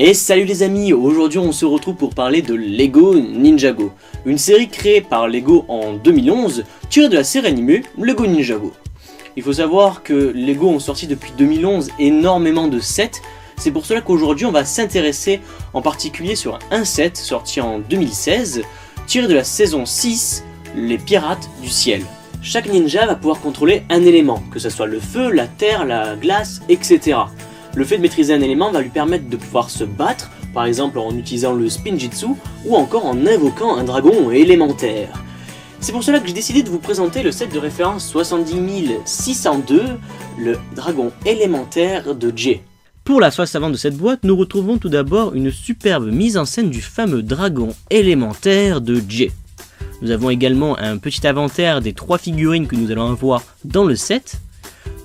Et salut les amis, aujourd'hui on se retrouve pour parler de Lego Ninjago, une série créée par Lego en 2011, tirée de la série animée Lego Ninjago. Il faut savoir que Lego ont sorti depuis 2011 énormément de sets, c'est pour cela qu'aujourd'hui on va s'intéresser en particulier sur un set sorti en 2016, tiré de la saison 6, les Pirates du Ciel. Chaque ninja va pouvoir contrôler un élément, que ce soit le feu, la terre, la glace, etc. Le fait de maîtriser un élément va lui permettre de pouvoir se battre, par exemple en utilisant le Spinjitzu ou encore en invoquant un dragon élémentaire. C'est pour cela que j'ai décidé de vous présenter le set de référence 70602, le dragon élémentaire de Jay. Pour la face avant de cette boîte, nous retrouvons tout d'abord une superbe mise en scène du fameux dragon élémentaire de Jay. Nous avons également un petit inventaire des 3 figurines que nous allons avoir dans le set,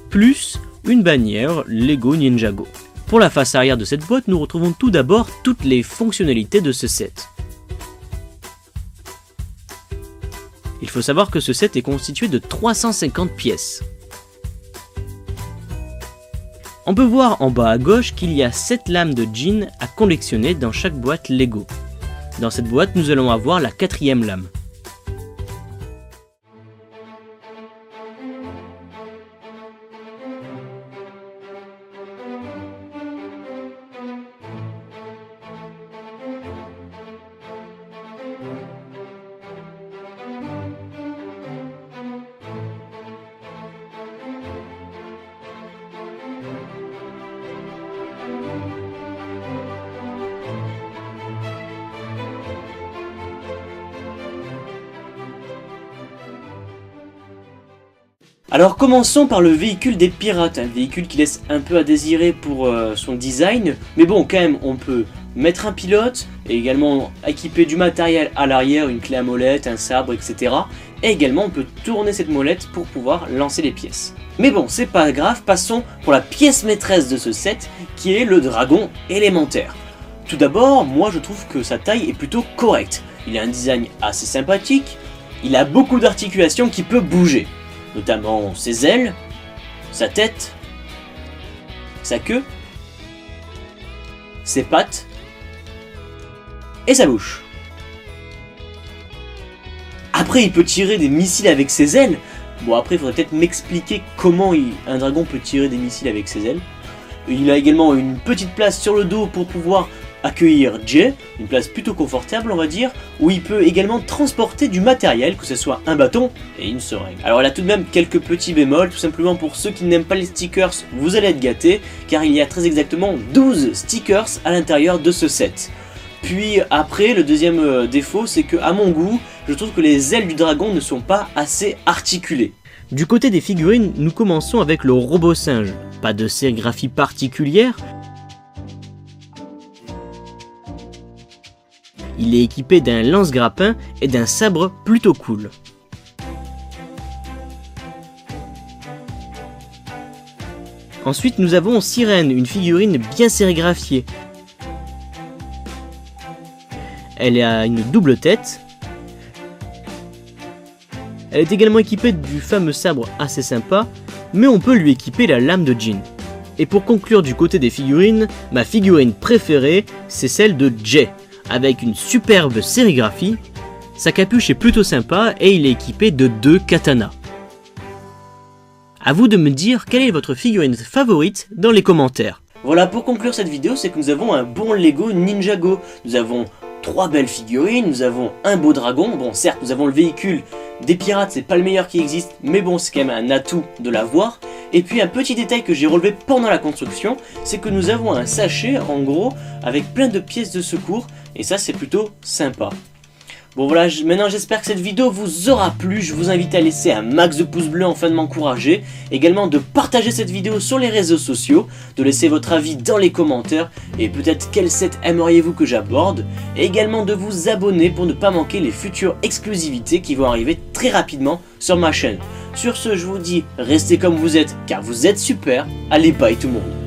plus une bannière Lego Ninjago. Pour la face arrière de cette boîte, nous retrouvons tout d'abord toutes les fonctionnalités de ce set. Il faut savoir que ce set est constitué de 350 pièces. On peut voir en bas à gauche qu'il y a 7 lames de jean à collectionner dans chaque boîte Lego. Dans cette boîte, nous allons avoir la 4e lame. Alors commençons par le véhicule des pirates, un véhicule qui laisse un peu à désirer pour son design, mais bon quand même on peut mettre un pilote, et également équiper du matériel à l'arrière, une clé à molette, un sabre, etc. Et également on peut tourner cette molette pour pouvoir lancer les pièces. Mais bon c'est pas grave, passons pour la pièce maîtresse de ce set, qui est le dragon élémentaire. Tout d'abord, moi je trouve que sa taille est plutôt correcte, il a un design assez sympathique, il a beaucoup d'articulations qui peut bouger. Notamment ses ailes, sa tête, sa queue, ses pattes et sa bouche. Après il peut tirer des missiles avec ses ailes. Bon après il faudrait peut-être m'expliquer comment un dragon peut tirer des missiles avec ses ailes. Il a également une petite place sur le dos pour pouvoir accueillir Jay, une place plutôt confortable on va dire, où il peut également transporter du matériel, que ce soit un bâton et une seringue. Alors il a tout de même quelques petits bémols, tout simplement pour ceux qui n'aiment pas les stickers, vous allez être gâtés, car il y a très exactement 12 stickers à l'intérieur de ce set. Puis après, le deuxième défaut, c'est que à mon goût, je trouve que les ailes du dragon ne sont pas assez articulées. Du côté des figurines, nous commençons avec le robot singe. Pas de sérigraphie particulière. Il est équipé d'un lance-grappin et d'un sabre plutôt cool. Ensuite nous avons Sirène, une figurine bien sérigraphiée. Elle a une double tête. Elle est également équipée du fameux sabre assez sympa, mais on peut lui équiper la lame de jean. Et pour conclure du côté des figurines, ma figurine préférée, c'est celle de Jay, avec une superbe sérigraphie. Sa capuche est plutôt sympa et il est équipé de 2 katanas. A vous de me dire quelle est votre figurine favorite dans les commentaires. Voilà, pour conclure cette vidéo, c'est que nous avons un bon Lego Ninjago. Nous avons 3 belles figurines, nous avons un beau dragon. Bon certes nous avons le véhicule des pirates, c'est pas le meilleur qui existe, mais bon c'est quand même un atout de l'avoir. Et puis un petit détail que j'ai relevé pendant la construction, c'est que nous avons un sachet en gros avec plein de pièces de secours, et ça c'est plutôt sympa. Bon voilà, maintenant j'espère que cette vidéo vous aura plu, je vous invite à laisser un max de pouces bleus afin de m'encourager, également de partager cette vidéo sur les réseaux sociaux, de laisser votre avis dans les commentaires, et peut-être quel set aimeriez-vous que j'aborde, et également de vous abonner pour ne pas manquer les futures exclusivités qui vont arriver très rapidement sur ma chaîne. Sur ce, je vous dis, restez comme vous êtes, car vous êtes super, allez bye tout le monde.